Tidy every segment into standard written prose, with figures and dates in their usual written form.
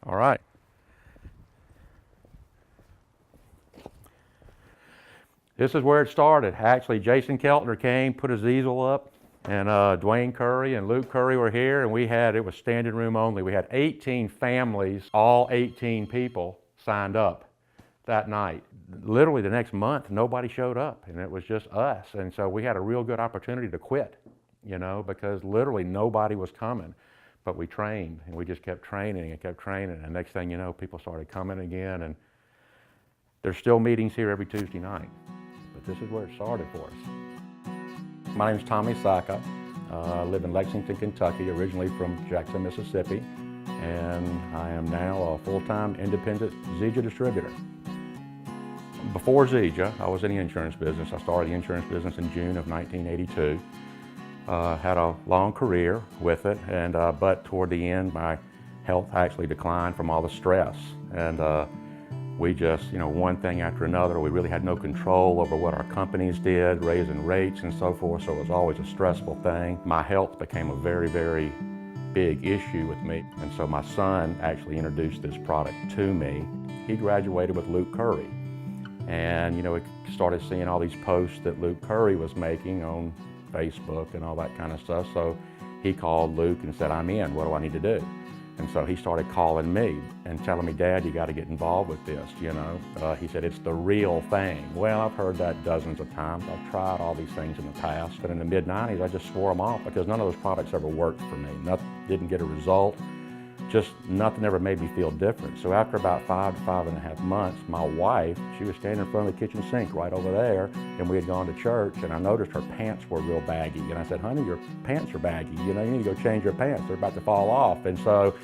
All right. This is where it started. Actually, Jason Keltner came, put his easel up, and Dwayne Curry and Luke Curry were here, and it was standing room only. We had 18 families, all 18 people signed up that night. Literally the next month, nobody showed up, and it was just us. And so we had a real good opportunity to quit, because literally nobody was coming. But we trained, and we just kept training and kept training. And next thing you know, people started coming again, and there's still meetings here every Tuesday night. But this is where it started for us. My name is Tommy Sacca. I live in Lexington, Kentucky, originally from Jackson, Mississippi. And I am now a full-time independent Sacca distributor. Before Sacca, I was in the insurance business. I started the insurance business in June of 1982. Had a long career with it, and but toward the end, my health actually declined from all the stress. And we just, one thing after another, we really had no control over what our companies did, raising rates and so forth, so it was always a stressful thing. My health became a very, very big issue with me, and so my son actually introduced this product to me. He graduated with Luke Curry, and we started seeing all these posts that Luke Curry was making on Facebook and all that kind of stuff, so he called Luke and said, "I'm in, what do I need to do?" And so he started calling me and telling me, "Dad, you got to get involved with this, He said, "It's the real thing." Well, I've heard that dozens of times. I've tried all these things in the past, but in the mid-90s, I just swore them off because none of those products ever worked for me. Didn't get a result. Just nothing ever made me feel different. So after about 5 to 5.5 months, my wife, she was standing in front of the kitchen sink right over there, and we had gone to church, and I noticed her pants were real baggy. And I said, "Honey, your pants are baggy. You need to go change your pants. They're about to fall off." And so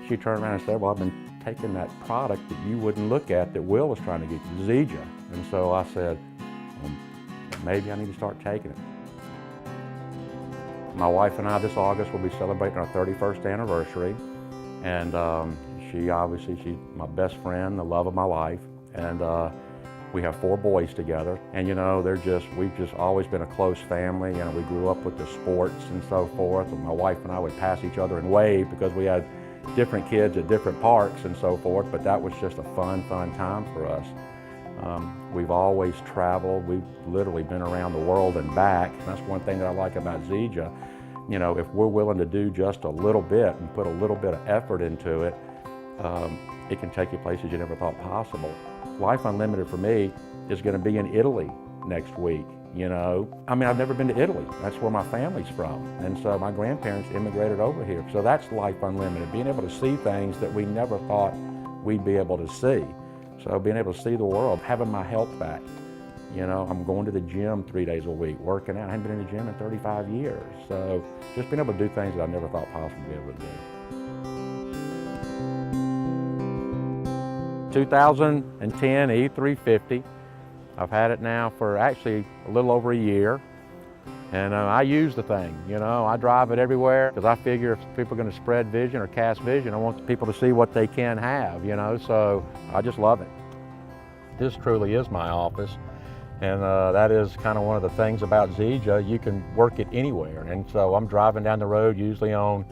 she turned around and said, "Well, I've been taking that product that you wouldn't look at that Will was trying to get you, Sacca." And so I said, "Well, maybe I need to start taking it." My wife and I this August will be celebrating our 31st anniversary. And she's my best friend, the love of my life. And we have 4 boys together. And we've just always been a close family. We grew up with the sports and so forth. And my wife and I would pass each other and wave because we had different kids at different parks and so forth. But that was just a fun time for us. We've always traveled. We've literally been around the world and back. And that's one thing that I like about Sacca. If we're willing to do just a little bit and put a little bit of effort into it, it can take you places you never thought possible. Life Unlimited for me is going to be in Italy next week, I've never been to Italy. That's where my family's from. And so my grandparents immigrated over here. So that's Life Unlimited, being able to see things that we never thought we'd be able to see. So being able to see the world, having my health back. I'm going to the gym 3 days a week, working out. I haven't been in the gym in 35 years. So just being able to do things that I never thought possible to be able to do. 2010 E350. I've had it now for actually a little over a year. And I use the thing, I drive it everywhere because I figure if people are going to spread vision or cast vision, I want people to see what they can have, so I just love it. This truly is my office. And that is kind of one of the things about Sacca. You can work it anywhere. And so I'm driving down the road, usually on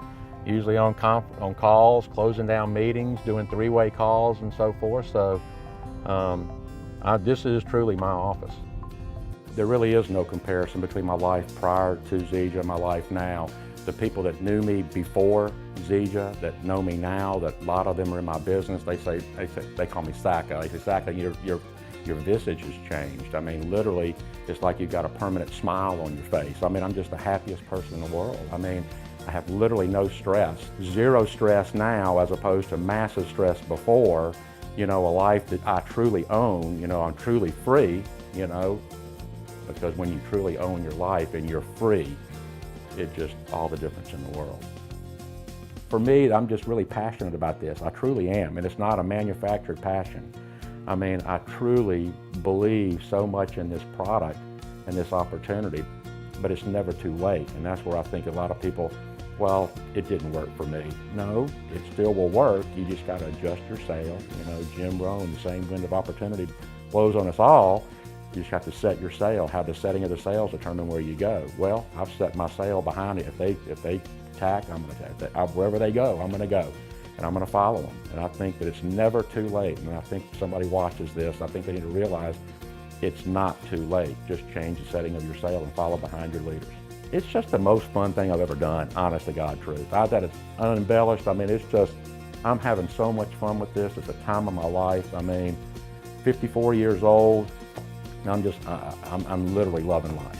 calls, closing down meetings, doing 3-way calls and so forth. So this is truly my office. There really is no comparison between my life prior to Sacca and my life now. The people that knew me before Sacca, that know me now, that a lot of them are in my business, they call me Sacca. They say, "Sacca, your visage has changed." Literally, it's like you've got a permanent smile on your face. I'm just the happiest person in the world. I have literally no stress. Zero stress now as opposed to massive stress before. A life that I truly own. I'm truly free, because when you truly own your life and you're free, it's just all the difference in the world. For me, I'm just really passionate about this. I truly am, and it's not a manufactured passion. I truly believe so much in this product and this opportunity, but it's never too late. And that's where I think a lot of people, well, it didn't work for me. No, it still will work. You just got to adjust your sail. Jim Rohn, the same wind of opportunity blows on us all. You just have to set your sail. How the setting of the sails determine where you go. Well, I've set my sail behind it. If they tack, I'm going to tack. Wherever they go, I'm going to go. and I'm going to follow them. And I think that it's never too late. And I think if somebody watches this, I think they need to realize it's not too late. Just change the setting of your sail and follow behind your leaders. It's just the most fun thing I've ever done, honest to God truth. I thought it's unembellished. I mean, it's just, I'm having so much fun with this. It's the time of my life. I mean, 54 years old. I'm literally loving life.